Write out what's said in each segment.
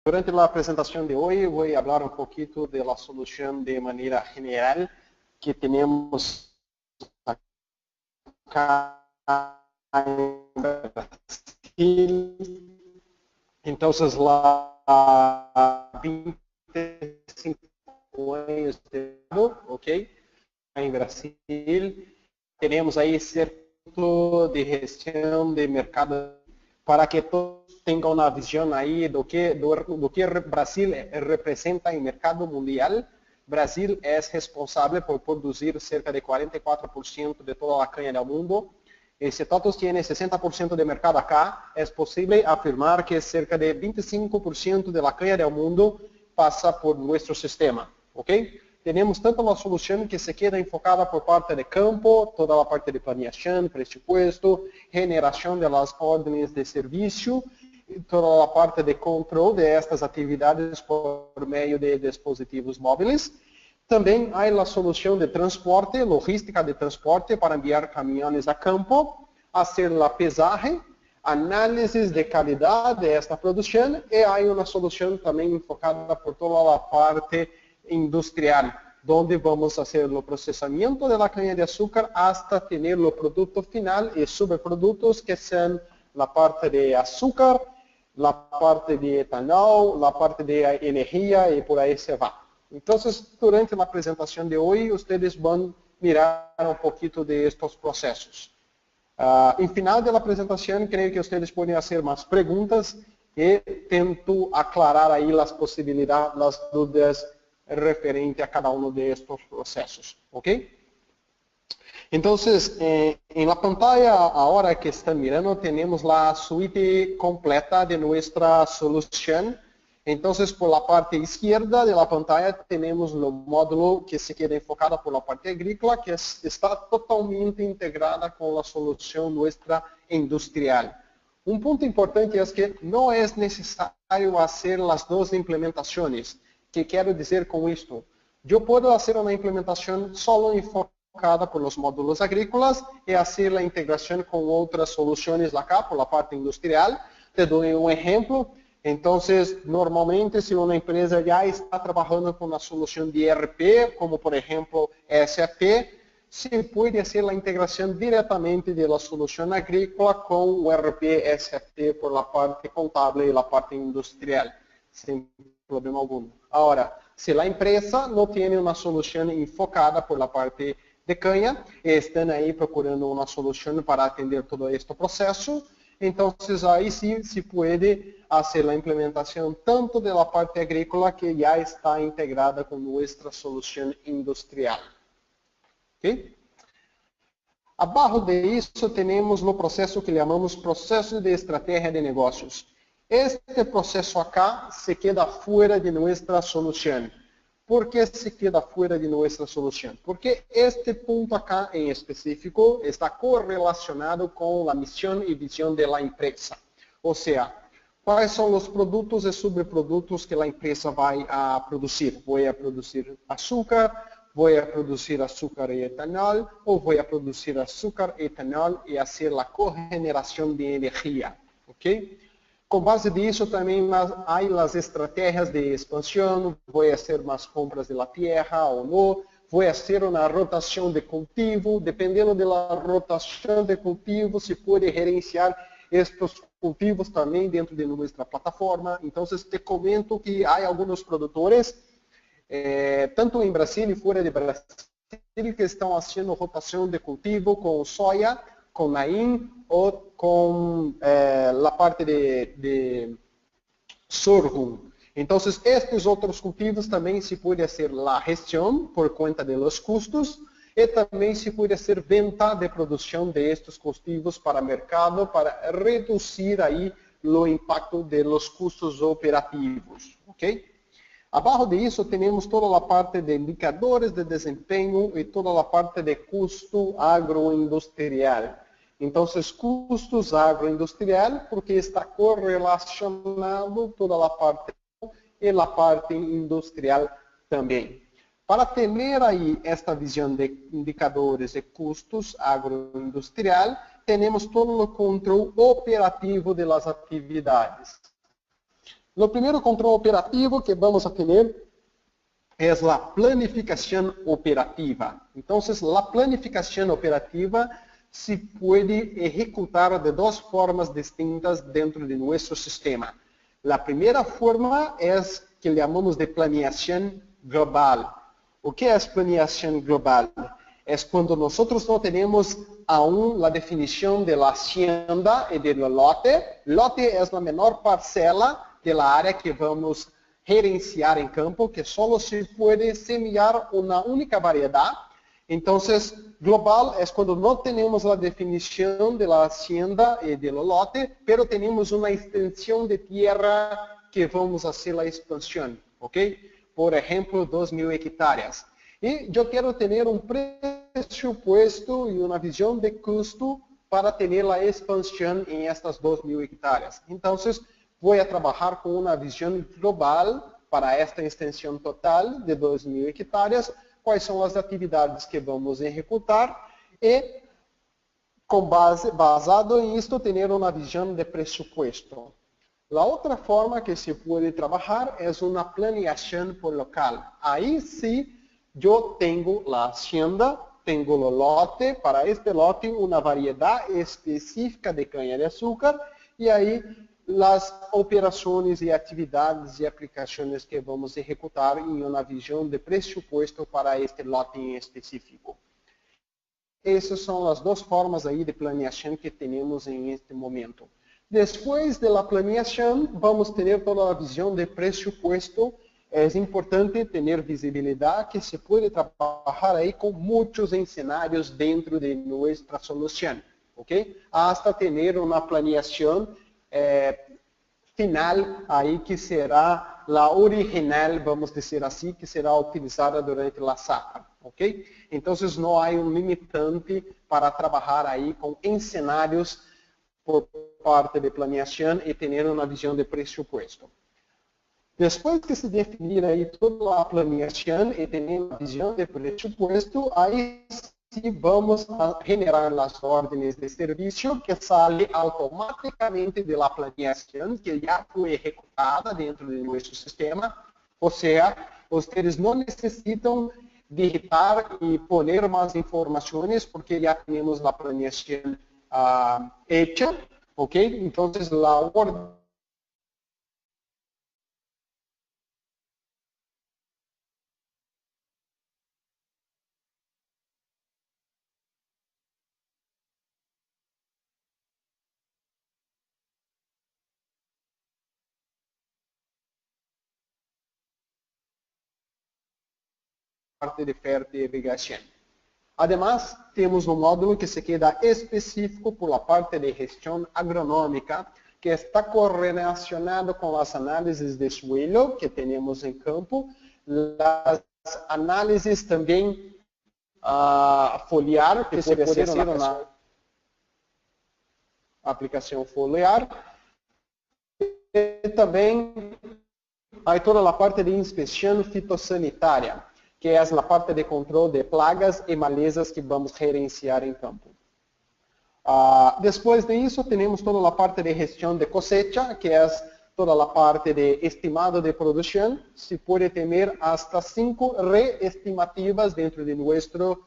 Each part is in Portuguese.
Durante a apresentação de hoje, vou falar um pouquinho da solução de maneira geral que temos acá em Brasil. Então, lá 25 anos de ok? Em Brasil, temos aí certo de gestão de mercado para que todos tenham uma visão aí do que Brasil representa em mercado mundial. Brasil é responsável por produzir cerca de 44% de toda a canha do mundo. E se todos têm 60% de mercado acá, é possível afirmar que cerca de 25% da canha do mundo passa por nosso sistema, ok? Temos tanto uma solução que se queda enfocada por parte de campo, toda a parte de planeação, presupuesto, generação das ordens de serviço, e toda a parte de controle destas atividades por meio de dispositivos móveis. Também há a solução de transporte, logística de transporte para enviar caminhões a campo, fazer a pesagem, análise de qualidade desta produção e há uma solução também enfocada por toda a parte industrial, onde vamos fazer o processamento da caña de açúcar hasta ter o produto final e subprodutos que são a parte de açúcar, a parte de etanol, a parte de energia e por aí se vai. Então, durante a apresentação de hoje, vocês vão mirar um pouquinho de estes processos. Em final da apresentação, creio que vocês podem fazer mais perguntas e tento aclarar aí as possibilidades, as dúvidas referente a cada um destes processos, ok? Então, em la pantalla, agora que estão mirando, temos a suite completa de nossa solução. Então, por la parte izquierda de la pantalla, temos o módulo que se queda enfocado por la parte agrícola, que está totalmente integrada com a solução nossa industrial. Um ponto importante é que não é necessário fazer as duas implementações. Que quero dizer com isto? Eu posso fazer uma implementação só enfocada por os módulos agrícolas e fazer a integração com outras soluções acá, por la parte industrial. Te dou um exemplo. Então, normalmente, se uma empresa já está trabalhando com uma solução de ERP, como por exemplo SAP, se pode fazer a integração diretamente da solução agrícola com o ERP SAP por la parte contábil e la parte industrial, sem problema algum. Agora, se a empresa não tem uma solução enfocada por la parte de canha, e estão aí procurando uma solução para atender todo este processo, então aí sim se pode fazer a implementação tanto da parte agrícola que já está integrada com nossa solução industrial. Okay? Abaixo disso temos o processo que chamamos processo de estratégia de negócios. Este processo acá se queda fora de nossa solução. Por que se queda fora de nossa solução? Porque este ponto acá em específico está correlacionado com a missão e visão da empresa. Ou seja, quais são os produtos e subprodutos que a empresa vai a produzir? Vou a produzir açúcar, vou a produzir açúcar e etanol, ou vou a produzir açúcar, etanol e fazer a cogeneração de energia. Ok? Com base nisso, também há as estratégias de expansão, vou fazer mais compras de la tierra ou não, vou fazer uma rotação de cultivo, dependendo da rotação de cultivo, se pode gerenciar estes cultivos também dentro de nossa plataforma. Então, te comento que há alguns produtores, tanto em Brasil e fora de Brasil, que estão fazendo rotação de cultivo com soja, com naim ou com a parte de sorgo. Então, estes outros cultivos também se pode fazer a gestão por conta dos custos e também se pode fazer venda de produção de estes cultivos para o mercado para reduzir aí o impacto dos custos operativos, ok? Abaixo disso temos toda a parte de indicadores de desempenho e toda a parte de custo agroindustrial. Então, custos agroindustrial, porque está correlacionado toda a parte e a parte industrial também. Para ter aí esta visão de indicadores e custos agroindustrial, temos todo o controle operativo das atividades. O primeiro controle operativo que vamos a ter é a planificação operativa. Então, a planificação operativa se pode executar de duas formas distintas dentro de nosso sistema. A primeira forma é que chamamos de planeação global. O que é planeação global? É quando nós não temos aún a definição da hacienda e do lote. Lote é a menor parcela da área que vamos gerenciar em campo, que só se pode semear uma única variedade. Então, global é quando não temos a definição da hacienda e do lote, pero temos uma extensão de terra que vamos fazer a expansão, ok? Por exemplo, 2.000 hectares. E eu quero ter um presupuesto e uma visão de custo para ter a expansão em estas 2.000 hectares. Então, vou trabalhar com uma visão global para esta extensão total de 2.000 hectares, quais são as atividades que vamos executar e, basado em isto, ter uma visão de presupuesto. A outra forma que se pode trabalhar é uma planeação por local. Aí sim, eu tenho a hacienda, tenho o lote, para este lote uma variedade específica de caña-de-açúcar, e aí as operações e atividades e aplicações que vamos executar em uma visão de presupuesto para este lote em específico. Essas são as duas formas aí de planeação que temos em este momento. Depois da planeação, vamos ter toda a visão de presupuesto. É importante ter visibilidade que se pode trabalhar aí com muitos cenários dentro de nossa solução, ok? Hasta ter uma planeação final aí que será a original, vamos dizer assim, que será utilizada durante a safra, ok? Então, não há limitante para trabalhar aí com cenários por parte de planeação e ter uma visão de presupuesto. Depois que se definir aí toda a planeação e ter uma visão de presupuesto, aí sim vamos a generar as ordens de serviço que saem automaticamente da planeação que já foi executada dentro de nosso sistema. Ou seja, vocês não necessitam digitar e poner mais informações porque já temos a planeação hecha, ok? Então, a ordem parte de fertigação. Además, temos um módulo que se queda específico por la parte de gestão agronômica, que está correlacionado com as análises de suelo que temos em campo, as análises também foliar, que se pode ser na aplicação foliar, e também há toda a parte de inspeção fitossanitária, que é a parte de controle de plagas e malezas que vamos gerenciar em campo. Depois disso, temos toda a parte de gestão de cosecha, que é toda a parte de estimado de produção. Se pode ter hasta 5 reestimativas dentro de nosso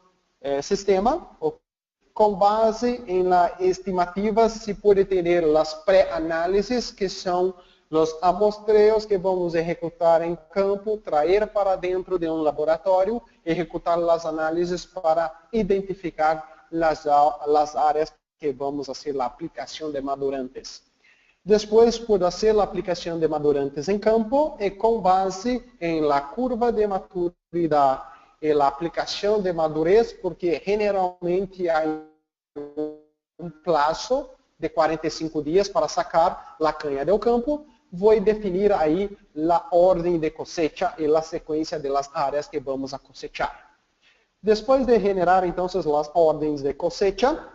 sistema. Com base em las estimativas, se pode ter as pré-análises, que são os amostreos que vamos executar em campo, trazer para dentro de um laboratório, executar as análises para identificar as áreas que vamos fazer a aplicação de madurantes. Depois, por fazer a aplicação de madurantes em campo, e com base em la curva de maturidade e a aplicação de madurez, porque generalmente há um prazo de 45 dias para sacar a canha do campo, vou definir aí a ordem de cosecha e a sequência das áreas que vamos a cosechar. Depois de generar, então, as ordens de cosecha,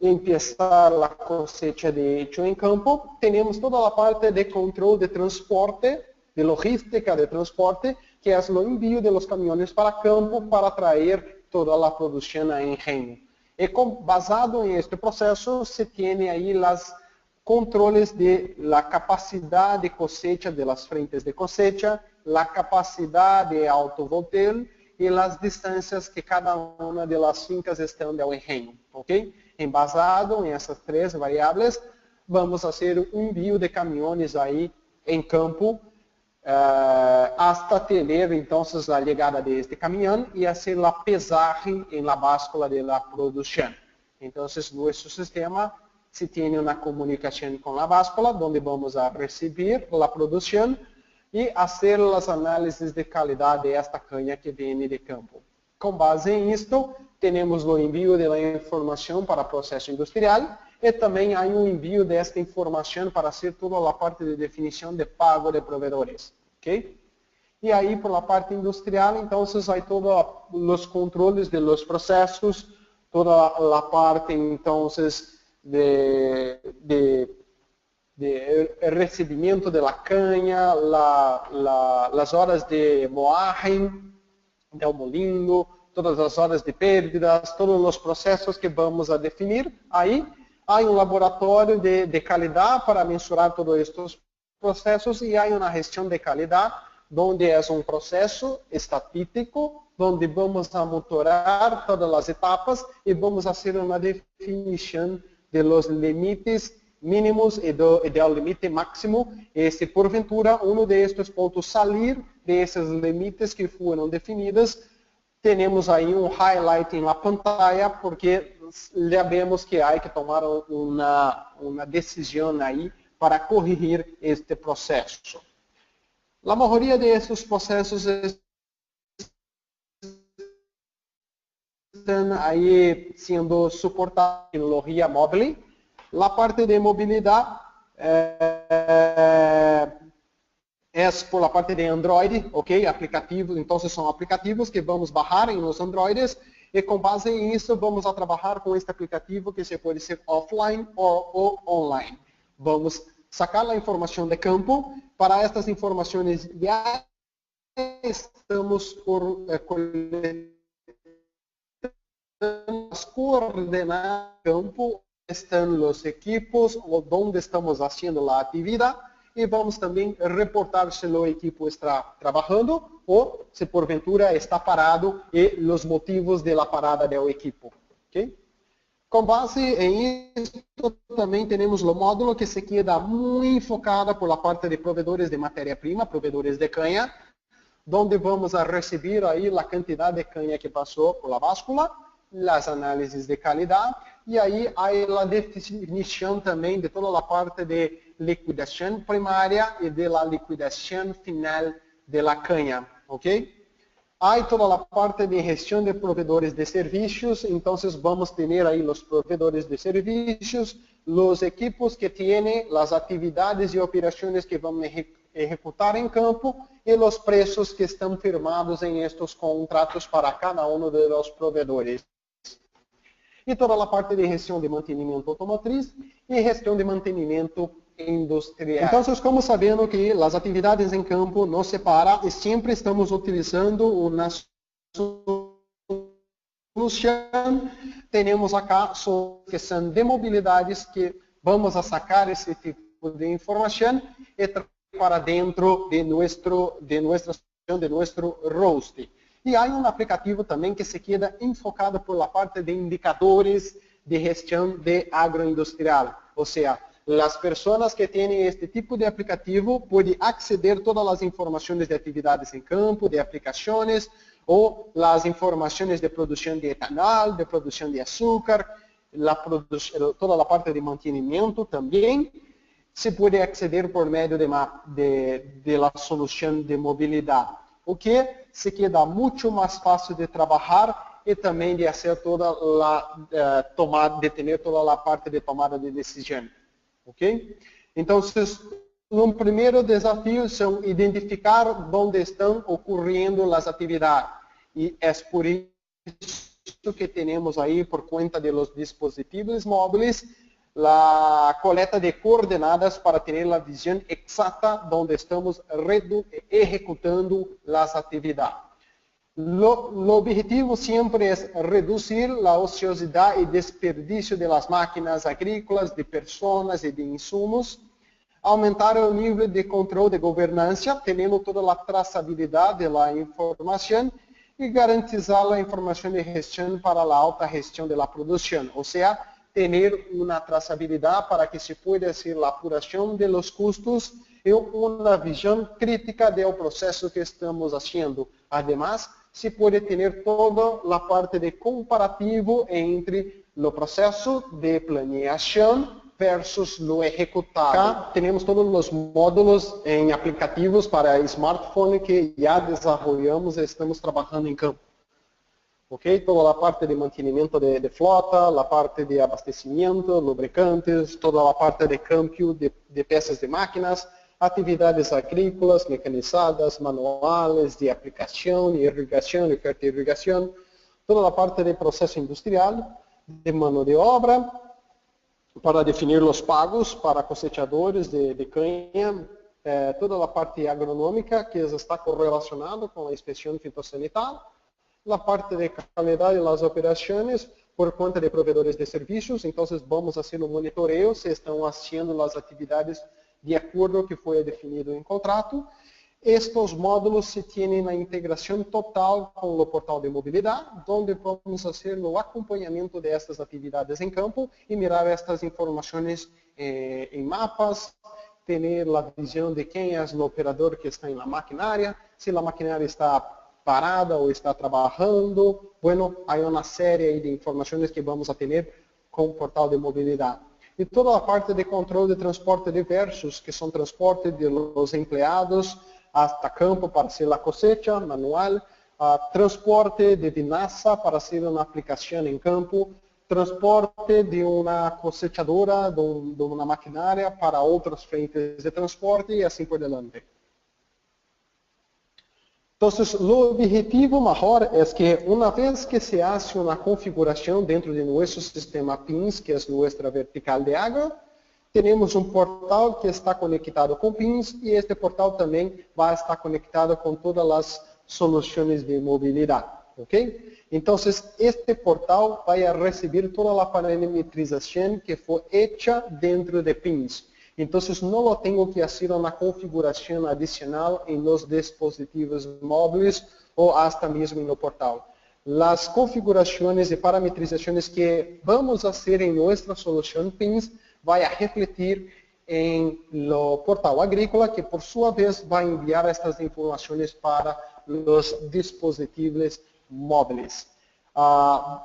empezar a cosecha de hecho em campo, temos toda a parte de controle de transporte, de logística de transporte, que é o envio de los caminhões para campo para trazer toda a produção a engenho. E basado em este processo, se tem aí as controles de la capacidad de cosecha de las frentes de cosecha, la capacidad de autovolteo y las distancias que cada una de las fincas están del engenho, ¿ok? Embasado en esas tres variables, vamos a hacer un envío de camiones ahí en campo hasta tener entonces la llegada de este camión y hacer la pesaje en la báscula de la producción. Entonces nuestro sistema se tiene una comunicación con la báscula donde vamos a recibir la producción y hacer los análisis de calidad de esta caña que viene de campo. Con base en esto, tenemos el envío de la información para proceso industrial y también hay un envío de esta información para hacer toda la parte de definición de pago de proveedores. ¿Okay? Y ahí por la parte industrial, entonces hay todos los controles de los procesos, toda la parte entonces de recibimiento de la caña, las horas de moaje, del molino, todas as horas de pérdidas, todos os processos que vamos a definir. Aí, há um laboratório de qualidade para mensurar todos estes processos e há uma gestão de qualidade, onde é um processo estatístico, onde vamos a monitorar todas as etapas e vamos fazer uma definição de los limites mínimos e do limite máximo. E se porventura um destes pontos sair desses limites que foram definidos, temos aí um highlight na pantalla, porque sabemos que há que tomar uma decisão aí para corrigir este processo. A maioria desses processos estão aí sendo suportados por tecnologia móvel. A parte de mobilidade é por la parte de Android, ok? Aplicativos, então são aplicativos que vamos baixar em los Androides e com base em isso vamos a trabalhar com este aplicativo que se pode ser offline ou online. Vamos sacar a informação de campo. Para estas informações já estamos coletando as coordenadas de campo, estão os equipos onde estamos fazendo a atividade e vamos também reportar se o equipo está trabalhando ou se porventura está parado e os motivos da parada do equipo. Okay? Com base em isso, também temos o módulo que se queda muito enfocado por la parte de provedores de matéria-prima, provedores de canha, onde vamos a receber aí a quantidade de canha que passou por la báscula, as análises de qualidade, e aí há a definição também de toda a parte de liquidação primária e de la liquidação final de la caña, ok? Há toda a parte de gestão de provedores de serviços, então vamos ter aí os provedores de serviços, os equipos que têm as atividades e operações que vão executar em campo e os preços que estão firmados em estes contratos para cada um dos provedores. E toda a parte de gestão de mantenimento automotriz e gestão de mantenimento industrial. Então, como sabendo que as atividades em campo não se param e sempre estamos utilizando uma solução, temos acá que são de mobilidades que vamos a sacar esse tipo de informação e para dentro de nosso roster. E há um aplicativo também que se queda enfocado por la parte de indicadores de gestão de agroindustrial. Ou seja, as pessoas que têm este tipo de aplicativo podem aceder a todas as informações de atividades em campo, de aplicações, ou as informações de produção de etanol, de produção de açúcar, toda a parte de mantenimento também. Se pode aceder por meio de la solução de mobilidade, o que se queda muito mais fácil de trabalhar e também de fazer toda a tomada, de ter toda a parte de tomada de decisão, ok? Então, um primeiro desafio são identificar onde estão ocorrendo as atividades e é por isso que temos aí por conta de los dispositivos móveis a coleta de coordenadas para ter a visão exata de onde estamos executando as atividades. Lo objetivo siempre es reducir la ociosidad y desperdicio de las máquinas agrícolas, de personas y de insumos, aumentar el nivel de control de gobernanza, teniendo toda la trazabilidad de la información y garantizar la información de gestión para la alta gestión de la producción. O sea, tener una trazabilidad para que se pueda hacer la apuración de los costos y una visión crítica del proceso que estamos haciendo. Además, se puede tener toda la parte de comparativo entre el proceso de planeación versus lo ejecutado. Acá tenemos todos los módulos en aplicativos para smartphone que ya desarrollamos y estamos trabajando en campo. Okay? Toda la parte de mantenimiento de flota, la parte de abastecimiento, lubricantes, toda la parte de cambio de piezas de máquinas, actividades agrícolas, mecanizadas, manuales, de aplicación, irrigación, oferta de irrigación, toda la parte de proceso industrial, de mano de obra, para definir los pagos para cosechadores de caña, toda la parte agronómica que está correlacionada con la inspección fitosanitaria, la parte de calidad de las operaciones por cuenta de proveedores de servicios, entonces vamos a hacer un monitoreo si están haciendo las actividades de acuerdo que fue definido en contrato. Estos módulos se tienen la integración total con el portal de movilidad, donde vamos a hacer el acompañamiento de estas actividades en campo y mirar estas informaciones en mapas, tener la visión de quién es el operador que está en la maquinaria, si la maquinaria está parada o está trabajando. Bueno, hay una serie de informaciones que vamos a tener con el portal de movilidad. Y toda la parte de control de transporte diversos, que son transporte de los empleados hasta campo para hacer la cosecha manual, transporte de vinaza para hacer una aplicación en campo, transporte de una cosechadora, de una maquinaria para otros frentes de transporte y así por delante. Entonces, el objetivo mejor es que una vez que se hace una configuración dentro de nuestro sistema PINS, que es nuestra vertical de agro, tenemos un portal que está conectado con PINS y este portal también va a estar conectado con todas las soluciones de movilidad. ¿Okay? Entonces, este portal va a recibir toda la parametrización que fue hecha dentro de PINS. Entonces, no lo tengo que hacer una configuración adicional en los dispositivos móviles o hasta mismo en el portal. Las configuraciones y parametrizaciones que vamos a hacer en nuestra solución PINS vai a refletir en el portal agrícola, que por su vez va a enviar estas informaciones para los dispositivos móviles.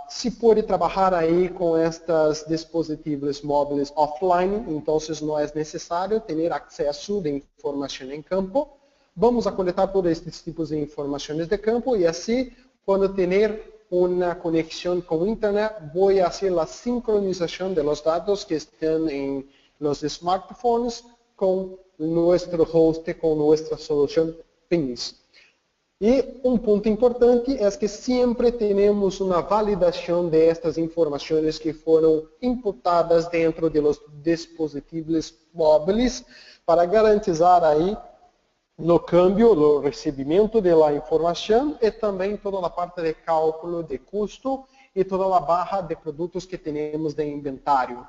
Se puede trabajar ahí con estos dispositivos móviles offline, entonces no es necesario tener acceso de información en campo. Vamos a coletar todos estos tipos de informaciones de campo y así, cuando tener una conexión con Internet, voy a hacer la sincronización de los datos que están en los smartphones con nuestro host, con nuestra solución PINS. Y un punto importante es que siempre tenemos una validación de estas informaciones que fueron imputadas dentro de los dispositivos móviles para garantizar ahí el cambio, el recibimiento de la información y también toda la parte de cálculo de costo y toda la baja de productos que tenemos de inventario.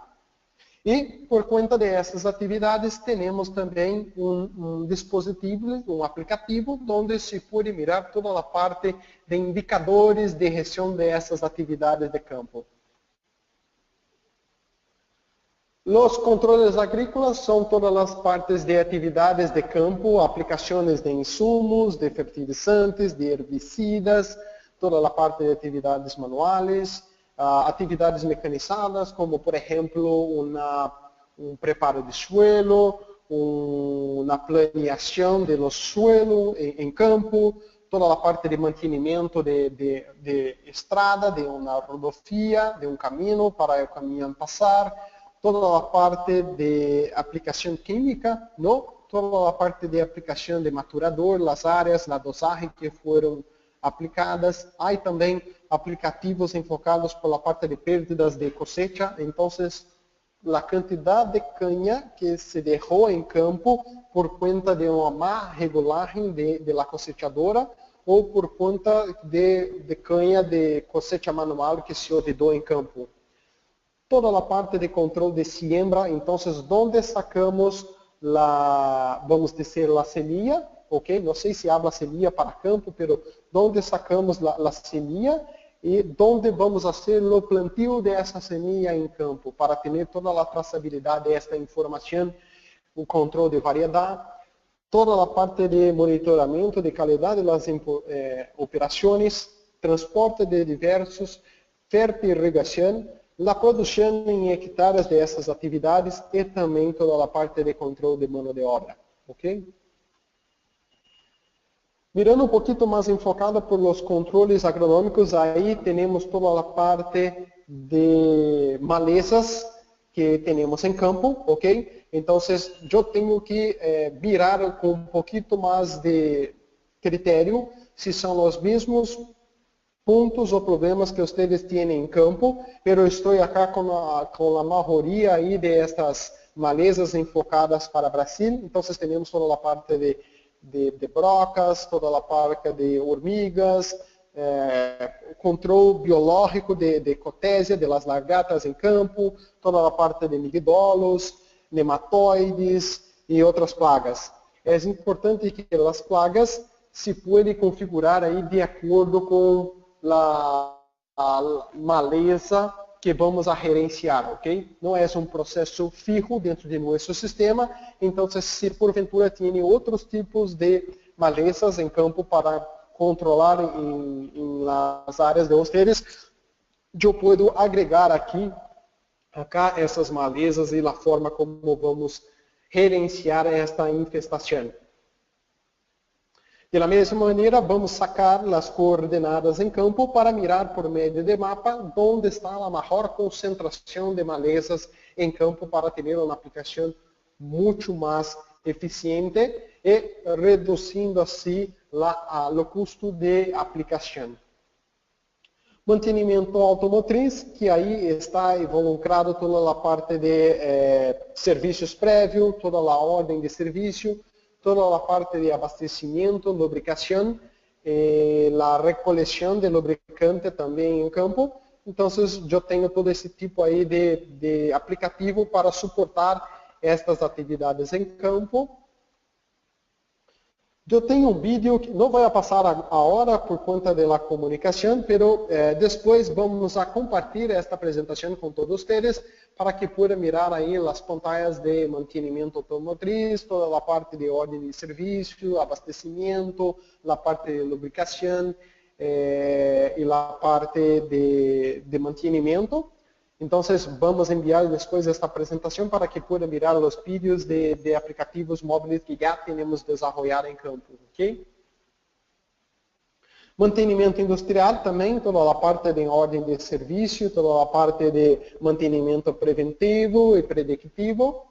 Y por cuenta de essas atividades, tenemos também dispositivo, aplicativo, onde se pode mirar toda a parte de indicadores de gestão dessas atividades de campo. Os controles agrícolas são todas as partes de atividades de campo, aplicações de insumos, de fertilizantes, de herbicidas, toda a parte de atividades manuais, atividades mecanizadas, como por exemplo um preparo de suelo, uma planeação do suelo em campo, toda a parte de mantenimento de estrada, de uma rodovia, de um caminho para o caminhão passar, toda a parte de aplicação química, não? Toda a parte de aplicação de maturador, as áreas, a dosagem que foram aplicadas. Há também aplicativos enfocados pela parte de pérdidas de cosecha. Então, a quantidade de caña que se deixou em campo por conta de uma má regulagem de la cosechadora ou por conta de canha de cosecha manual que se olvidou em campo. Toda a parte de controle de siembra, então, onde sacamos vamos dizer, a semilla, ok? Não sei se habla semilla para campo, mas onde sacamos a semilla e onde vamos fazer o plantio dessa semilla em campo, para ter toda a traçabilidade desta informação, o controle de variedade, toda a parte de monitoramento de qualidade das operações, transporte de diversos, fertirrigação, a produção em hectares dessas atividades e também toda a parte de controle de mão de obra. Ok? Mirando um pouquinho mais enfocada por os controles agronômicos, aí temos toda a parte de malezas que temos em campo, ok? Então, eu tenho que virar com um pouquinho mais de critério se são os mesmos pontos ou problemas que vocês têm em campo, pero estou aqui com a maioria aí de estas malezas enfocadas para Brasil. Então, temos toda a parte de brocas, toda a parte de hormigas, controle biológico de cotésia, de las largatas em campo, toda a parte de migdolos, nematóides e outras plagas. É importante que as plagas se podem configurar aí de acordo com a maleza que vamos a gerenciar, ok? Não é um processo fijo dentro de nosso sistema, então se porventura tem outros tipos de malezas em campo para controlar nas áreas de vocês, eu posso agregar acá essas malezas e a forma como vamos gerenciar esta infestação. De la mesma maneira, vamos sacar as coordenadas em campo para mirar por meio de mapa onde está a maior concentração de malezas em campo para ter uma aplicação muito mais eficiente e reduzindo assim o custo de aplicação. Mantenimento automotriz, que aí está involucrado toda a parte de serviços prévios, toda a ordem de serviço, toda a parte de abastecimento, lubricação, a recoleção de lubricante também em campo. Então, eu tenho todo esse tipo aí de aplicativo para suportar estas atividades em campo. Eu tenho um vídeo que não vai passar agora por conta da comunicação, mas depois vamos a compartilhar esta apresentação com todos vocês para que possam mirar aí as pantallas de mantenimento automotriz, toda a parte de ordem de serviço, abastecimento, a parte de lubricação e a parte de mantenimento. Então, vamos enviar depois esta apresentação para que possam mirar os vídeos de aplicativos móveis que já temos desenvolvido em campo. Ok? Mantenimento industrial também, toda a parte de ordem de serviço, toda a parte de mantenimento preventivo e predictivo.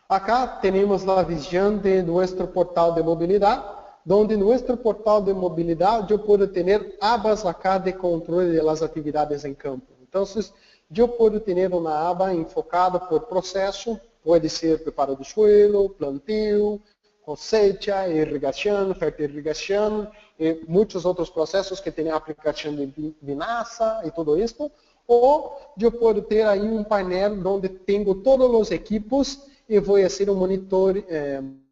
Acá temos a visão de nosso portal de mobilidade, onde nosso portal de mobilidade eu posso ter abas acá de controle das atividades em campo. Então, eu posso ter uma aba enfocada por processo, pode ser preparo do suelo, plantio, cosecha, irrigação, fertirrigação e muitos outros processos que têm aplicação de vinaça e tudo isso. Ou eu posso ter aí um painel onde tenho todos os equipos e vou fazer um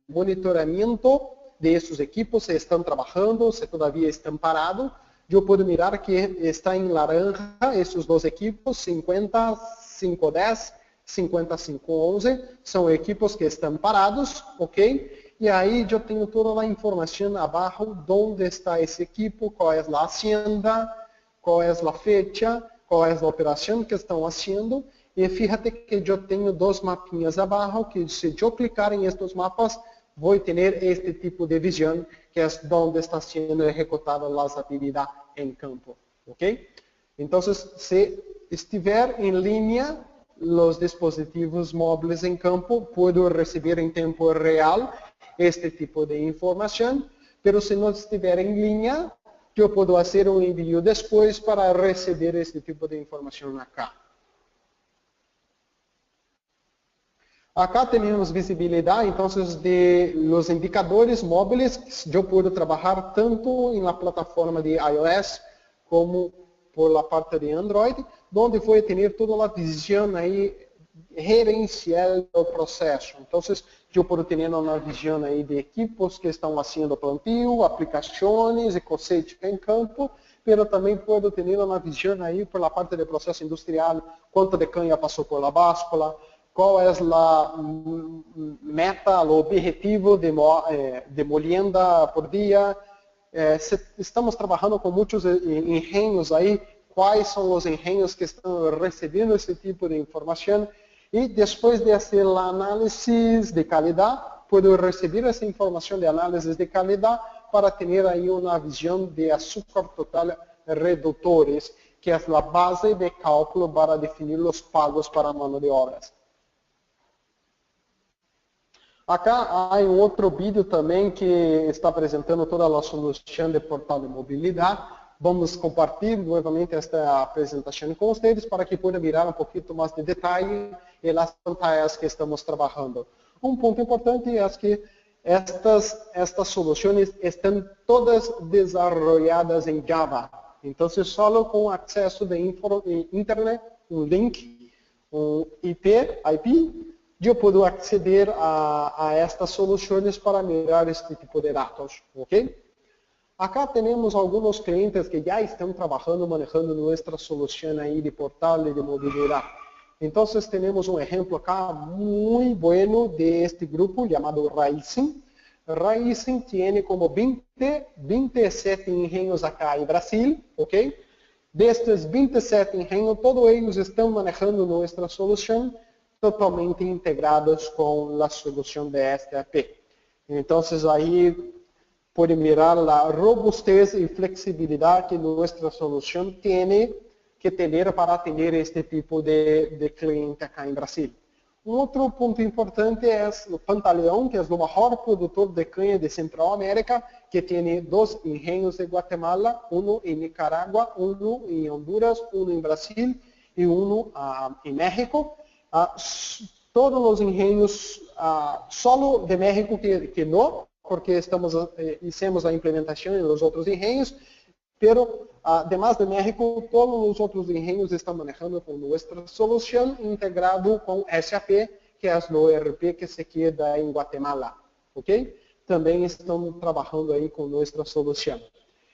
monitoramento de esses equipos, se estão trabalhando, se todavia estão parados. Eu posso mirar que está em laranja esses dois equipos, 50, 510, 50, 511, são equipos que estão parados, ok? E aí eu tenho toda a informação abaixo, onde está esse equipo, qual é a hacienda, qual é a fecha, qual é a operação que estão fazendo. E fíjate que eu tenho dois mapinhas abaixo, que se eu clicar em estes mapas, vou ter este tipo de visão, que é onde está sendo executada as atividades em campo. Ok? Então, se estiver em linha, os dispositivos móveis em campo podem receber em tempo real este tipo de informação, mas se não estiver em linha, eu posso fazer um envio depois para receber este tipo de informação acá. Acá temos visibilidade, então, de los indicadores móveis. Eu puedo trabalhar tanto na plataforma de iOS como por la parte de Android, onde vou ter toda a visão aí gerencial do processo. Então, eu posso ter uma visão aí de equipos que estão fazendo plantio, aplicações e cosecha em campo, mas também posso ter uma visão aí por la parte do processo industrial, quanto de canha passou por la báscula, qual é a meta, o objetivo de molienda por dia. Estamos trabalhando com muitos engenhos aí, quais são os engenhos que estão recebendo esse tipo de informação, e depois de fazer a análise de qualidade, puedo receber essa informação de análise de qualidade para ter aí uma visão de açúcar total redutores, que é a base de cálculo para definir os pagos para a mão de obras. Acá há um outro vídeo também que está apresentando toda a solução de portal de mobilidade. Vamos compartilhar novamente esta apresentação com vocês para que possam mirar um pouquinho mais de detalhe nas pantallas que estamos trabalhando. Um ponto importante é que estas soluções estão todas desenvolvidas em Java. Então, só com acesso de internet, um link, um IP, eu posso aceder a estas soluções para mirar este tipo de dados, ok? Acá temos alguns clientes que já estão trabalhando, manejando nossa solução aí de portal de mobilidade. Então, temos um exemplo acá muito bueno de este grupo chamado Raizen. Raizen tem como 27 engenhos acá em Brasil, ok? Destes 27 engenhos, todos eles estão manejando nossa solução, totalmente integrados com a solução de SAP. Então, aí pode mirar a robustez e flexibilidade que nossa solução tem que ter para atender este tipo de cliente aqui em Brasil. Um outro ponto importante é o Pantaleão, que é o maior produtor de canha de Centroamérica, que tem 2 engenhos de Guatemala, um em Nicarágua, um em Honduras, um em Brasil e um em México. Todos os engenhos, solo de México que não, porque hicimos a implementação nos outros engenhos, pero además de México, todos os outros engenhos estão manejando com nossa solução integrado com SAP, que é o ERP que se queda em Guatemala, ok? Também estão trabalhando aí com nossa solução.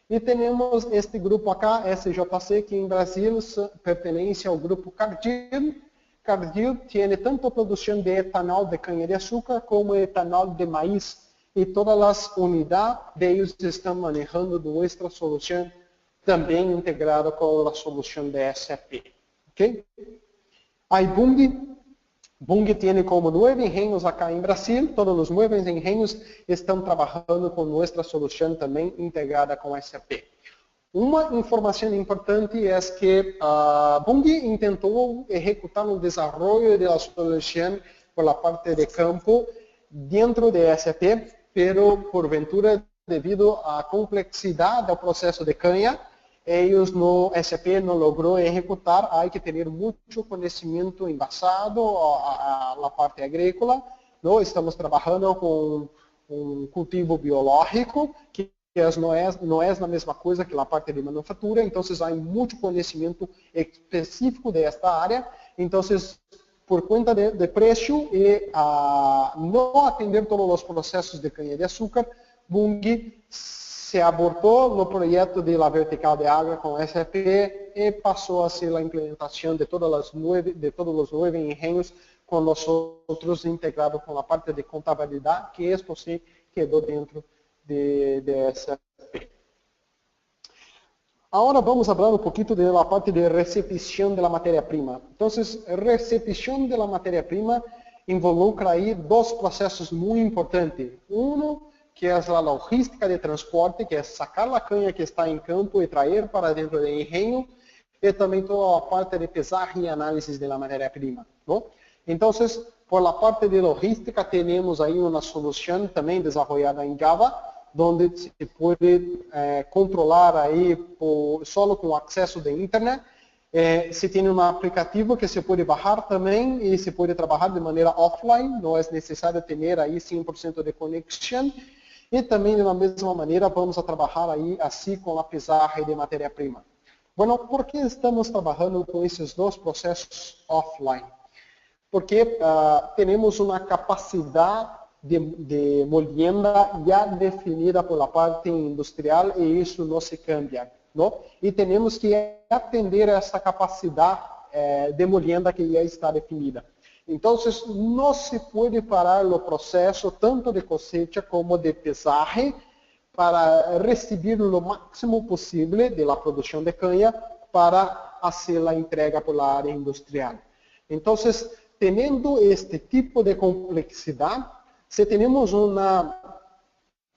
E temos este grupo acá, SJC, que em Brasil pertence ao grupo Cargill. Cargill tem tanto produção de etanol de cana-de-açúcar como etanol de maíz, e todas as unidades deles estão manejando nossa solução, também integrada com a solução de SAP. Okay? A Bunge tem como 9 engenhos acá em Brasil, todos os 9 engenhos estão trabalhando com nossa solução também integrada com SAP. Uma informação importante é que a Bunge tentou executar o desenvolvimento da solução por la parte de campo dentro de SAP, pero porventura, devido à complexidade do processo de canha, SAP não logrou executar. Há que ter muito conhecimento embasado na parte agrícola. Não estamos trabalhando com um cultivo biológico que não é a mesma coisa que a parte de manufatura, então há muito conhecimento específico desta área. Então, por conta de preço e não atender todos os processos de canha-de-açúcar, Bunge se abortou no projeto de la vertical de água com SAP e passou a ser a implementação de todos os 9 engenhos com nós outros integrados com a parte de contabilidade, que isto sim quedou dentro de SAP. Agora vamos falar um pouquinho da parte de recepção da matéria-prima. Então, recepção da matéria-prima involucra aí 2 processos muito importantes. Um, que é a logística de transporte, que é sacar a canha que está em campo e trazer para dentro do engenho, e também toda a parte de pesagem e análise da matéria-prima. Então, por la parte de logística, temos aí uma solução também desenvolvida em Java, onde se pode controlar aí só com acesso de internet Se tem um aplicativo que se pode baixar também e se pode trabalhar de maneira offline, não é necessário ter aí 100% de conexão. E também, de uma mesma maneira, vamos a trabalhar aí assim com a pesagem de matéria-prima. Bueno, por que estamos trabalhando com esses dois processos offline? Porque temos uma capacidade de molienda já definida pela parte industrial e isso não se cambia, não? E temos que atender a essa capacidade de molienda que já está definida. Então, não se pode parar o processo tanto de cosecha como de pesagem para receber o máximo possível da produção de canha para fazer a entrega pela área industrial. Então, tendo este tipo de complexidade, se temos uma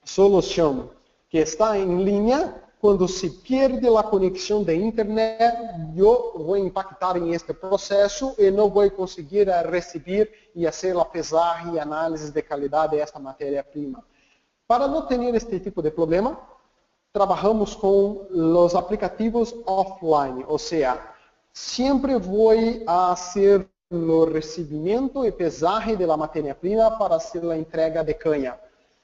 solução que está em linha, quando se perde a conexão de internet, eu vou impactar em este processo e não vou conseguir receber e fazer a pesagem e análise de qualidade desta matéria-prima. Para não ter este tipo de problema, trabalhamos com os aplicativos offline, ou seja, sempre vou fazer o recebimento e pesagem da matéria-prima para fazer a entrega de canha.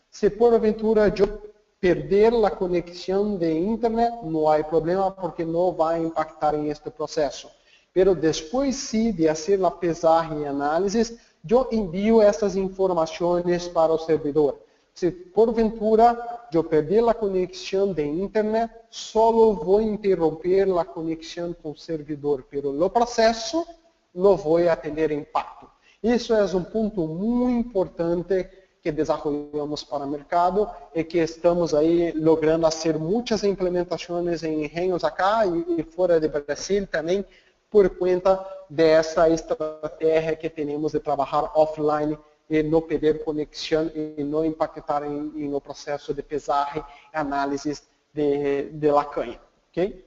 Se porventura eu perder a conexão de internet, não há problema porque não vai impactar em este processo. Pero depois sim de fazer a pesagem e análise, eu envio essas informações para o servidor. Se porventura eu perder a conexão de internet, só vou interromper a conexão com o servidor, pero no processo não vou ter impacto. Isso é um ponto muito importante que desenvolvemos para o mercado e que estamos aí logrando fazer muitas implementações em engenhos acá e fora do Brasil também, por conta dessa estratégia que temos de trabalhar offline e não perder conexão e não impactar no processo de pesagem e análise de la canha. Okay?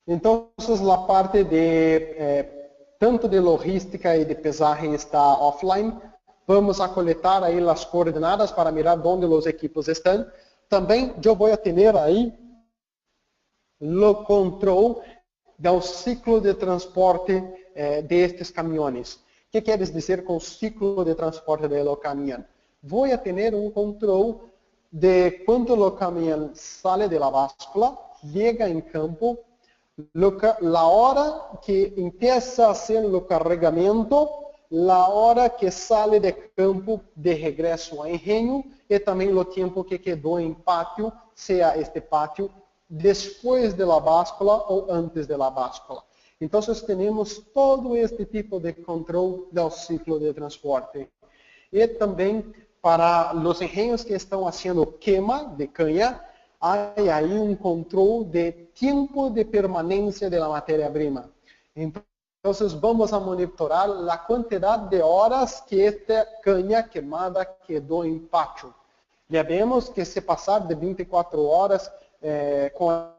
Então, a parte de tanto de logística e de pesagem está offline. Vamos a coletar aí as coordenadas para mirar onde os equipos estão. Também eu vou ter aí o controle do ciclo de transporte destes caminhões. O que quer dizer com o ciclo de transporte do caminhão? Vou ter um controle de quando o caminhão sai da báscula, chega em campo, a hora que empieza a ser o carregamento, a hora que sai de campo de regresso ao engenho e também o tempo que quedou em pátio, seja este pátio depois da báscula ou antes da báscula. Então, temos todo este tipo de controle do ciclo de transporte. E também para os engenhos que estão fazendo queima de canha, há aí um controle de tempo de permanência da matéria-prima. Então, vamos a monitorar a quantidade de horas que esta canha queimada quedou em pátio. Já vemos que se passar de 24 horas com a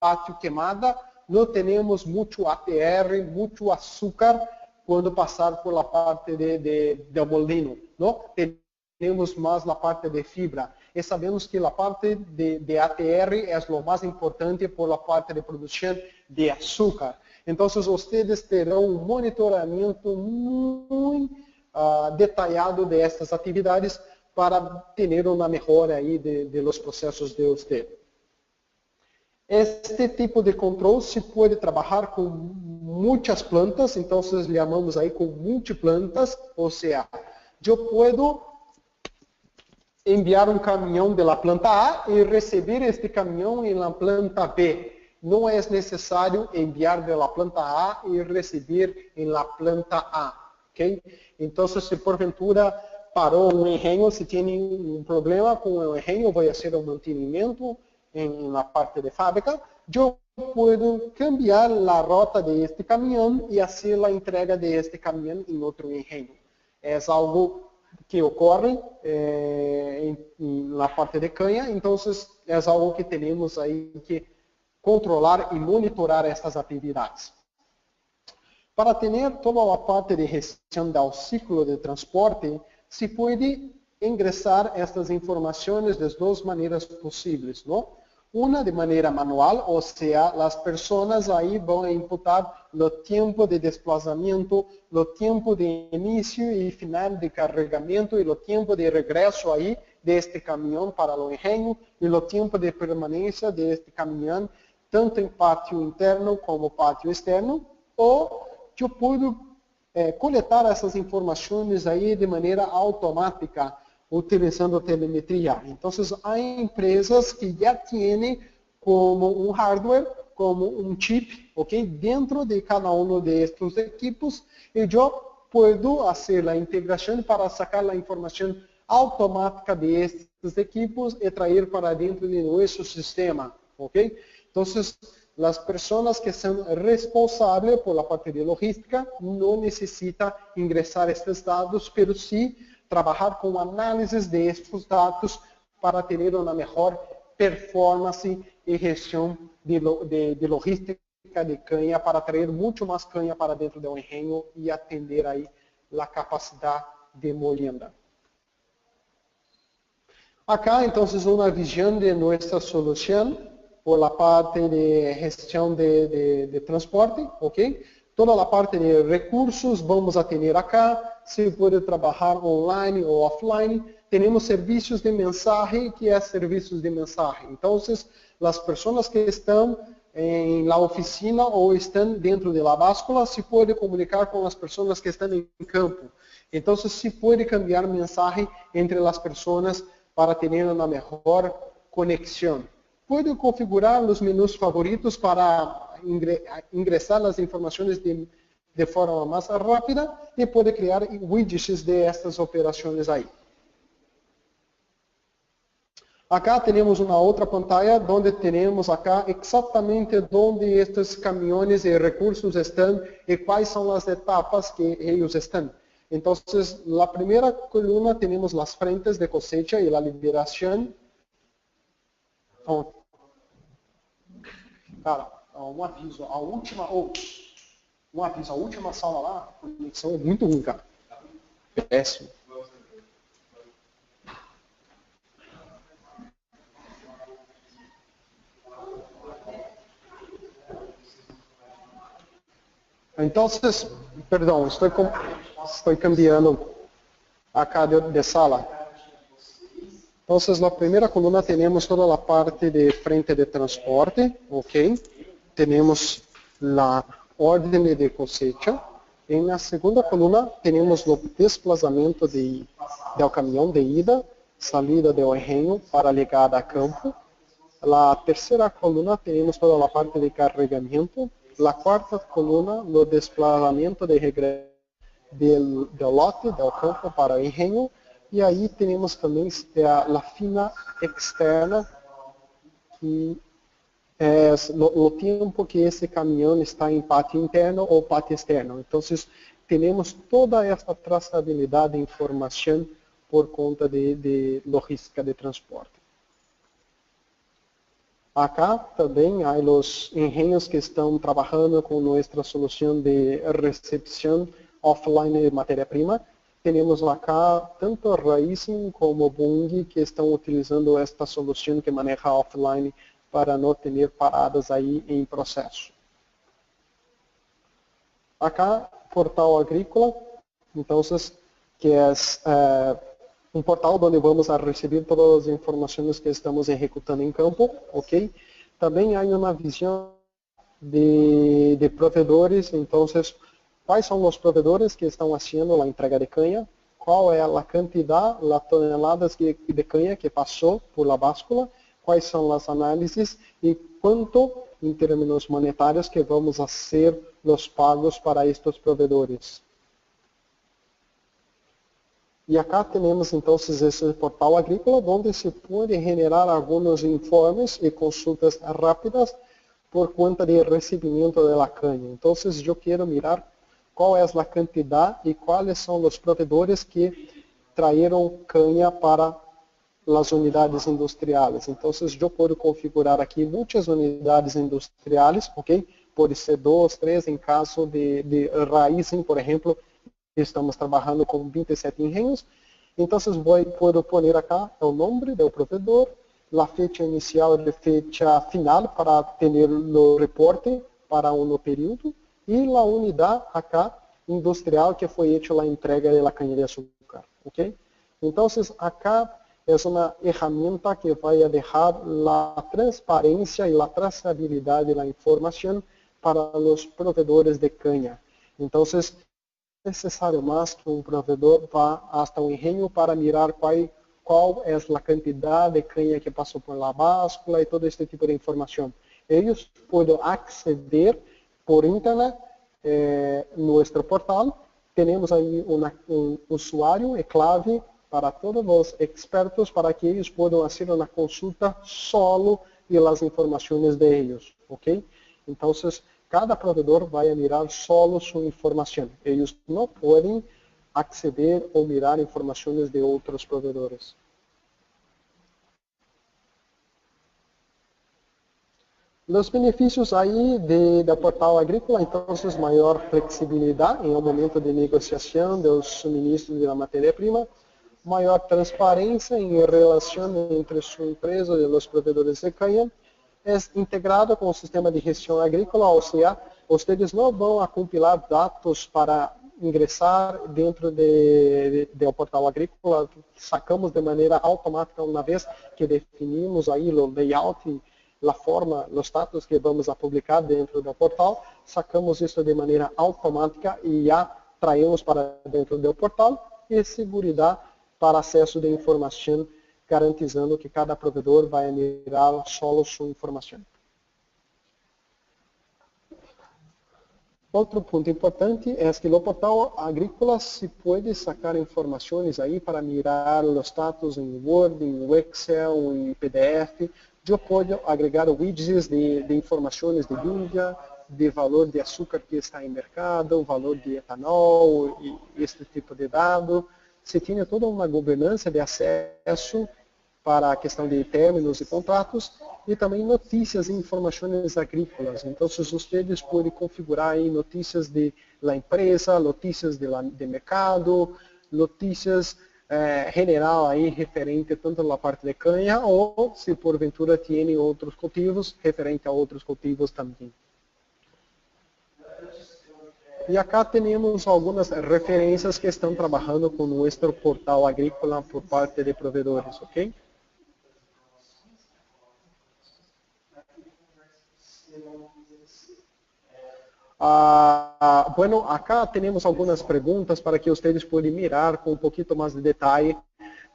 pátio queimada, não temos muito ATR, muito açúcar quando passar por a parte de molino. Não? Temos mais a parte de fibra. E sabemos que a parte de ATR é o mais importante por a parte de produção de açúcar. Então, vocês terão um monitoramento muito detalhado destas atividades para ter uma melhora aí de los processos de vocês. Este tipo de controle se pode trabalhar com muitas plantas, então chamamos aí com multiplantas, ou seja, eu posso enviar um caminhão da planta A e receber este caminhão na planta B. Não é necessário enviar da planta A e receber na planta A. Okay? Então, se porventura parou um engenho, se tem um problema com o engenho, vou fazer um mantenimento na parte de fábrica, eu posso cambiar a rota deste caminhão e fazer a entrega deste caminhão em outro engenho. É algo que ocorre na parte de canha, então é algo que temos aí que controlar e monitorar essas atividades. Para ter toda a parte de gestão do ciclo de transporte, se pode ingressar estas informações das duas maneiras possíveis, não? Una de manera manual, o sea, las personas ahí van a imputar el tiempo de desplazamiento, el tiempo de inicio y final de cargamento y el tiempo de regreso ahí de este camión para el ingenio y el tiempo de permanencia de este camión, tanto en patio interno como patio externo, o yo puedo coletar essas informações aí de maneira automática, utilizando telemetria. Então, há empresas que já têm como um hardware, como um chip, ok, dentro de cada um destes equipos, e eu posso fazer a integração para sacar a informação automática destes equipos e trazer para dentro de nosso sistema, ok? Então, as pessoas que são responsáveis por la parte de logística não necessitam ingressar estes dados, mas sim trabalhar com análises de estes dados para ter uma melhor performance e gestão de logística de canha, para trazer muito mais canha para dentro do engenho e atender aí a capacidade de molienda. Acá, então, uma visão de nossa solução por la parte de gestão de transporte, ok? Toda a parte de recursos vamos a ter acá, se pode trabalhar online ou offline. Temos serviços de mensagem, que é serviços de mensagem. Então, as pessoas que estão em la oficina ou estão dentro de la báscula, se pode comunicar com as pessoas que estão em campo. Então, se pode cambiar mensagem entre as pessoas para ter uma melhor conexão. Pode configurar os menus favoritos para ingressar as informações de forma mais rápida e pode criar widgets de estas operações aí. Acá temos uma outra pantalla onde temos acá exatamente onde estes caminhões e recursos estão e quais são as etapas que eles estão. Então, na primeira coluna temos as frentes de cosecha e a liberação. Cara, um aviso, a última sala lá, a conexão é muito ruim, cara. Péssimo. Então, perdão, estou cambiando acá de sala. Então, na primeira coluna temos toda a parte de frente de transporte, ok? Temos a ordem de cosecha. E na segunda coluna temos o desplazamento do caminhão de ida, salida do engenho para ligada a campo. Na terceira coluna temos toda a parte de carregamento. Na quarta coluna, o desplazamento de regresso do lote, do campo para o engenho. E aí temos também a fina externa, que é o tempo que esse caminhão está em pátio interno ou pátio externo. Então, temos toda essa traçabilidade de informação por conta de logística de transporte. Acá também há os engenhos que estão trabalhando com nossa solução de recepção offline de matéria-prima. Temos acá tanto Raizen como Bunge que estão utilizando esta solução que maneja offline para não ter paradas aí em processo. Acá, portal agrícola, então, que é um portal onde vamos a receber todas as informações que estamos executando em campo, ok? Também há uma visão de provedores, então, quais são os provedores que estão fazendo a entrega de canha, qual é a quantidade, as toneladas de canha que passou por la báscula, quais são as análises e quanto, em termos monetários, que vamos fazer os pagos para estes provedores. E acá temos, então, esse portal agrícola, onde se pode generar alguns informes e consultas rápidas por conta de recebimento da canha. Então, eu quero mirar qual é a quantidade e quais são os provedores que traíram canha para as unidades industriais. Então, eu posso configurar aqui muitas unidades industriais, ok? Pode ser 2, 3, em caso de Raizen, por exemplo, estamos trabalhando com 27 engenhos. Então, posso pôr acá o nome do provedor, la fecha inicial e fecha final para ter o reporte para um período, e a unidade acá industrial que foi hecha a entrega da caña de açúcar, ¿ok? Então, acá é uma ferramenta que vai deixar a transparência e a trazabilidade da informação para os provedores de caña. Então, é necessário mais que um provedor vá hasta o engenho para mirar qual é a quantidade de caña que passou por la báscula e todo este tipo de informação. Eles podem aceder por internet nosso portal. Temos aí um usuário e clave para todos os expertos para que eles possam fazer uma consulta solo e as informações de eles, ok? Então, cada provedor vai mirar solo sua informação. Eles não podem acceder ou mirar informações de outros provedores. Os benefícios aí da portal agrícola, então, maior flexibilidade em um momento de negociação do suministro da matéria-prima, maior transparência em relação entre sua empresa e os provedores de caña, é integrado com o sistema de gestão agrícola, ou seja, vocês não vão compilar dados para ingressar dentro do portal agrícola, sacamos de maneira automática uma vez que definimos aí o layout, a forma, os dados que vamos a publicar dentro do portal, sacamos isso de maneira automática e já traemos para dentro do portal, e segurança para acesso de informação, garantizando que cada provedor vai mirar só sua informação. Outro ponto importante é que no portal agrícola se pode sacar informações aí para mirar os dados em Word, em Excel, em PDF. Eu posso agregar widgets de informações de lluvia, de valor de açúcar que está em mercado, valor de etanol e este tipo de dado. Se tem toda uma governança de acesso para a questão de términos e contratos e também notícias e informações agrícolas. Então, vocês podem configurar aí notícias de la empresa, notícias de mercado, notícias general aí referente tanto à parte de caña ou, se porventura, tem outros cultivos, referente a outros cultivos também. E acá temos algumas referências que estão trabalhando com nosso portal agrícola por parte de provedores, ok? Bueno, acá temos algumas perguntas para que vocês possam mirar com um pouquinho mais de detalhe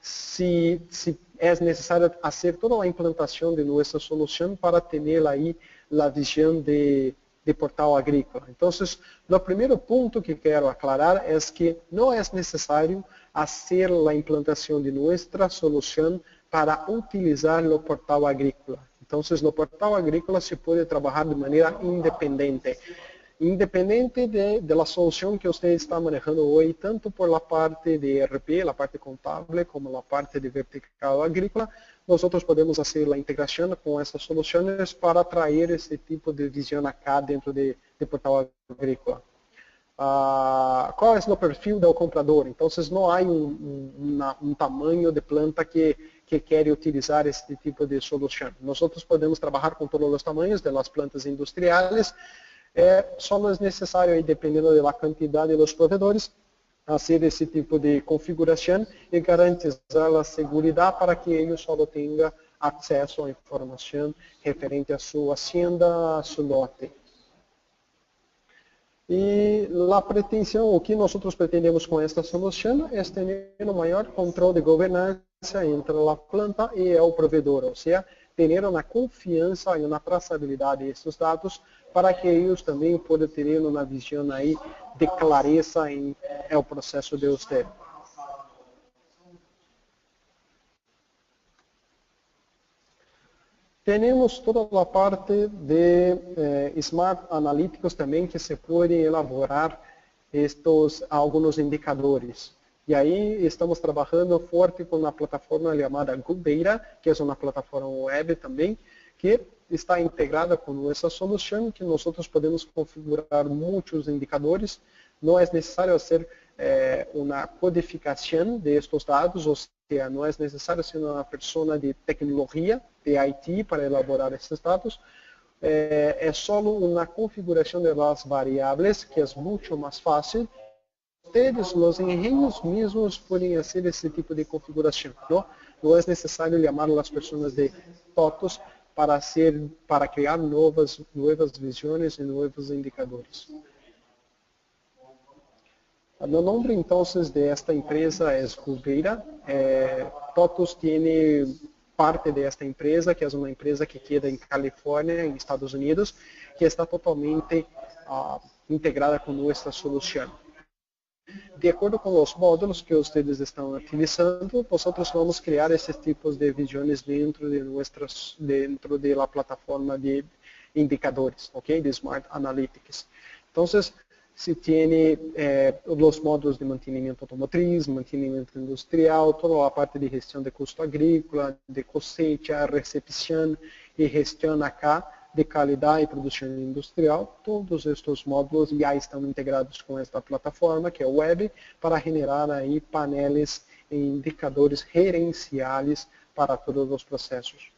se é necessário fazer toda a implantação de nossa solução para ter aí a visão de portal agrícola. Então, o primeiro ponto que quero aclarar é que não é necessário fazer a implantação de nossa solução para utilizar o portal agrícola. Então, no portal agrícola se pode trabalhar de maneira independente. Independente da solução que você está manejando hoje, tanto por la parte de ERP, a parte contábil, como a parte de vertical agrícola, nós podemos fazer a integração com essas soluções para trazer esse tipo de visão acá dentro de portal agrícola. Qual é o perfil do comprador? Então, não há um tamanho de planta que quer utilizar esse tipo de solução. Nós podemos trabalhar com todos os tamanhos das plantas industriais. Só é necessário, dependendo da quantidade dos provedores, fazer esse tipo de configuração e garantizar a segurança para que eles só tenham acesso à informação referente à sua hacienda, a seu lote. E a pretensão, o que nós pretendemos com esta solução é ter um maior controle de governança entre a planta e o provedor, ou seja, ter uma confiança e uma traçabilidade desses dados para que eles também possam ter uma visão aí de clareza em o processo de você. Temos toda a parte de Smart Analytics também, que se pode elaborar alguns indicadores. E aí estamos trabalhando forte com uma plataforma chamada GoodData, que é uma plataforma web também, que está integrada com essa solução, que nós podemos configurar muitos indicadores. Não é necessário fazer uma codificação destes dados, ou no es necesario ser una persona de tecnología, de IT, para elaborar estos datos. Es solo una configuración de las variables, que es mucho más fácil. Ustedes, los ingenieros mismos, pueden hacer ese tipo de configuración, ¿no? No es necesario llamar a las personas de TOTOS para crear nuevas visiones y nuevos indicadores. O nombre entonces de esta empresa es Pulveira. TOTOS tiene parte de esta empresa, que es una empresa que queda en California, en Estados Unidos, que está totalmente integrada con nuestra solución. De acordo com os módulos que vocês estão utilizando, nós vamos criar esses tipos de visões dentro da plataforma de indicadores, ok? De Smart Analytics. Então, se tem os módulos de mantenimento automotriz, mantenimento industrial, toda a parte de gestão de custo agrícola, de cosecha, recepção e gestão acá, de qualidade e produção industrial, todos estes módulos já estão integrados com esta plataforma, que é web, para generar aí paneles e indicadores gerenciais para todos os processos.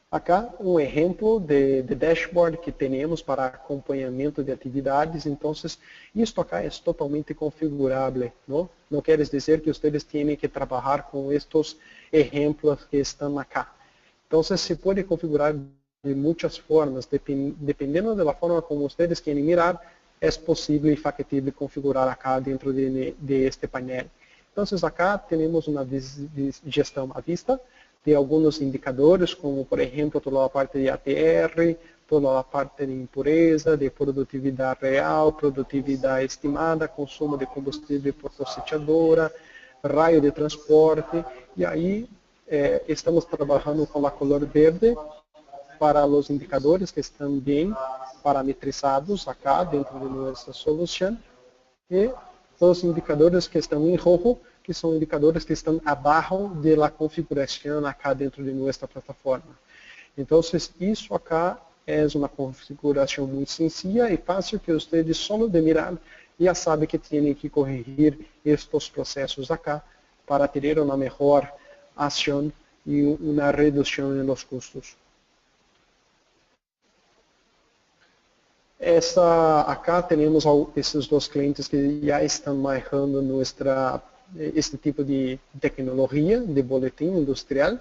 Acá um exemplo de dashboard que temos para acompanhamento de atividades. Então, isto acá é totalmente configurável. Não quer dizer que vocês tenham que trabalhar com estes exemplos que estão acá. Então, se pode configurar de muitas formas, dependendo da forma como vocês querem mirar, é possível e factível configurar acá dentro de este painel. Então, acá temos uma gestão à vista de alguns indicadores, como, por exemplo, toda a parte de ATR, toda a parte de impureza, de produtividade real, produtividade estimada, consumo de combustível por cosechadora, raio de transporte, e aí estamos trabalhando com a cor verde para os indicadores que estão bem parametrizados acá dentro de nossa solução, e os indicadores que estão em rojo, que são indicadores que estão abaixo da configuração acá dentro de nossa plataforma. Então, isso acá é uma configuração muito sencilla e fácil, que vocês só de mirar já sabem que têm que corrigir estes processos acá para ter uma melhor ação e uma redução nos custos. Acá temos esses dois clientes que já estão manejando este tipo de tecnologia de boletim industrial,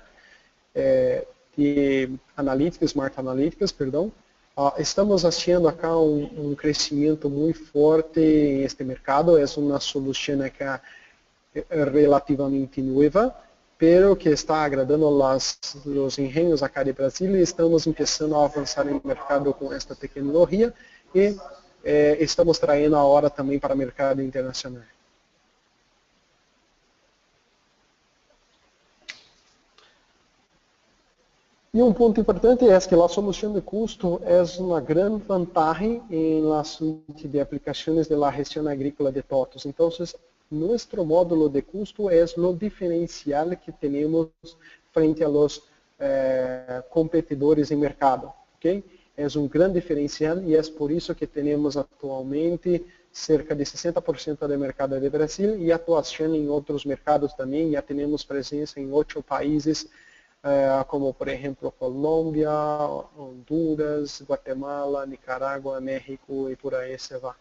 de analíticas, Smart Analytics, perdão. Estamos achando acá um crescimento muito forte neste mercado. É uma solução acá relativamente nova, pero que está agradando os engenhos acá de Brasil, e estamos começando a avançar no mercado com esta tecnologia, e estamos trazendo agora também para o mercado internacional. E um ponto importante é que a solução de custo é uma grande vantagem em la suite de aplicações da gestão agrícola de TOTOS. Então, nosso módulo de custo é o diferencial que temos frente a los competidores em mercado. Okay? É um grande diferencial, e é por isso que temos atualmente cerca de 60% do mercado de Brasil e atuação em outros mercados também. Já temos presença em 8 países, como por exemplo Colômbia, Honduras, Guatemala, Nicarágua, México e por aí se vai.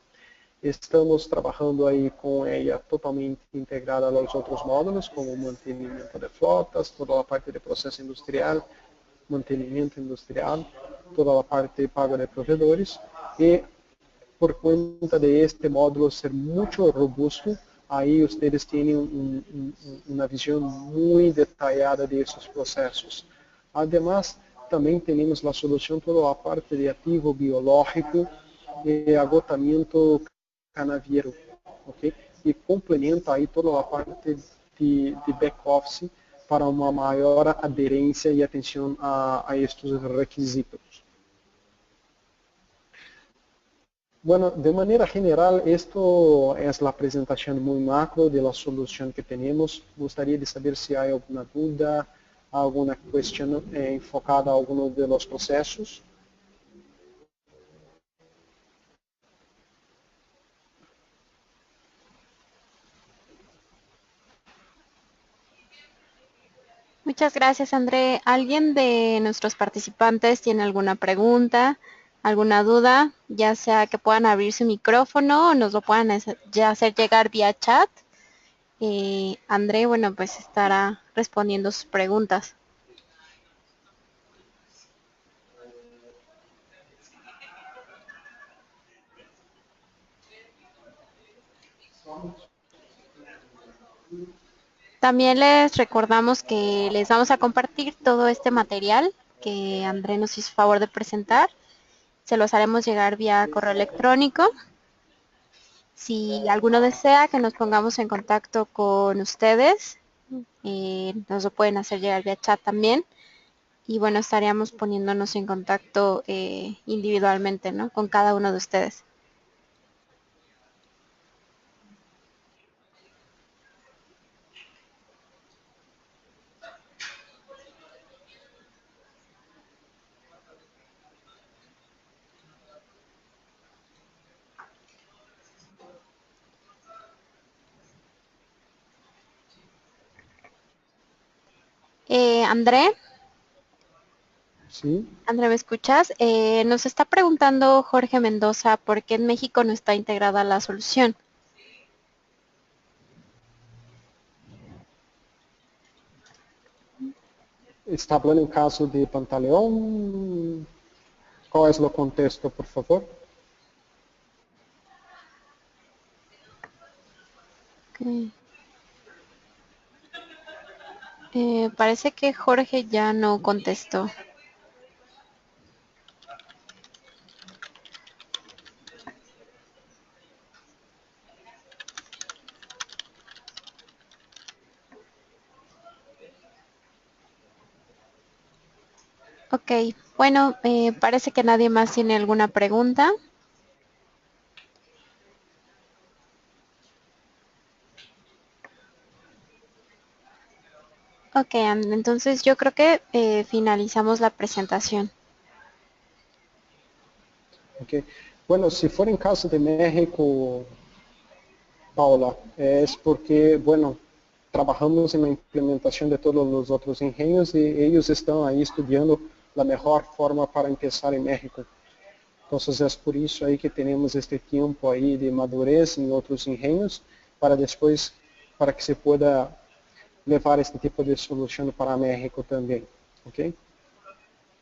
Estamos trabalhando aí com ela totalmente integrada aos outros módulos, como mantenimento de flotas, toda a parte de processo industrial, mantenimento industrial, toda a parte de pago de provedores, e por conta de este módulo ser muito robusto, aí vocês têm uma visão muito detalhada desses processos. Ademais, também temos a solução toda a parte de ativo biológico e agotamento canavieiro, ok? E complementa aí toda a parte de back-office para uma maior aderência e atenção a estes requisitos. Bueno, de maneira geral, esto es la presentación muy macro de la solución que tenemos. Gostaria de saber si hay alguna duda, alguna cuestión enfocada a alguno de los procesos. Muchas gracias, André. ¿Alguien de nuestros participantes tiene alguna pregunta, alguna duda? Ya sea que puedan abrir su micrófono o nos lo puedan ya hacer llegar vía chat. André, bueno, pues estará respondiendo sus preguntas. También les recordamos que les vamos a compartir todo este material que André nos hizo favor de presentar. Se los haremos llegar vía correo electrónico. Si alguno desea que nos pongamos en contacto con ustedes, nos lo pueden hacer llegar vía chat también. Y bueno, estaríamos poniéndonos en contacto individualmente, ¿no? Con cada uno de ustedes. André, Sí. André, ¿me escuchas? Nos está preguntando Jorge Mendoza por qué en México no está integrada la solución. Está hablando en caso de Pantaleón. ¿Cuál es el contexto, por favor? Okay. Parece que Jorge ya no contestó. Ok, bueno, parece que nadie más tiene alguna pregunta. Ok, entonces yo creo que finalizamos la presentación. Okay. Bueno, si fuera en caso de México, Paula, es porque, bueno, trabajamos en la implementación de todos los otros ingenios y ellos están ahí estudiando la mejor forma para empezar en México. Entonces es por eso aí que temos este tempo aí de madurez em outros engenhos para depois, para que se pueda levar este tipo de solução para México também, ¿ok?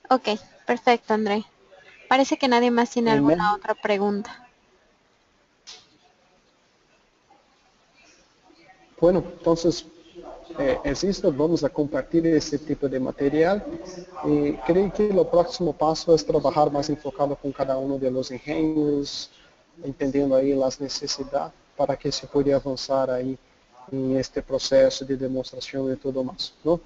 Ok, perfecto, André. Parece que nadie más tiene En alguna México, otra pregunta. bueno, entonces existe, vamos a compartir esse tipo de material e creio que o próximo passo é trabalhar mais enfocado com cada um de los engenhos, entendendo aí as necessidades para que se pueda avançar aí em este processo de demonstração e tudo mais, não?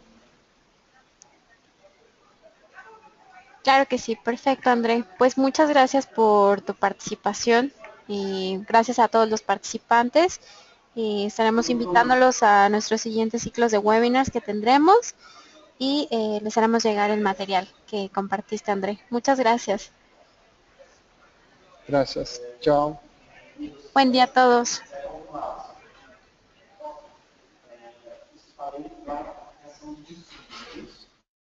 Claro que sí, perfecto, André. Pues muchas gracias por tu participación y gracias a todos los participantes. Y estaremos invitándolos a nuestros siguientes ciclos de webinars que tendremos y les haremos llegar el material que compartiste, André. Muchas gracias. Gracias. Chao. Buen día a todos.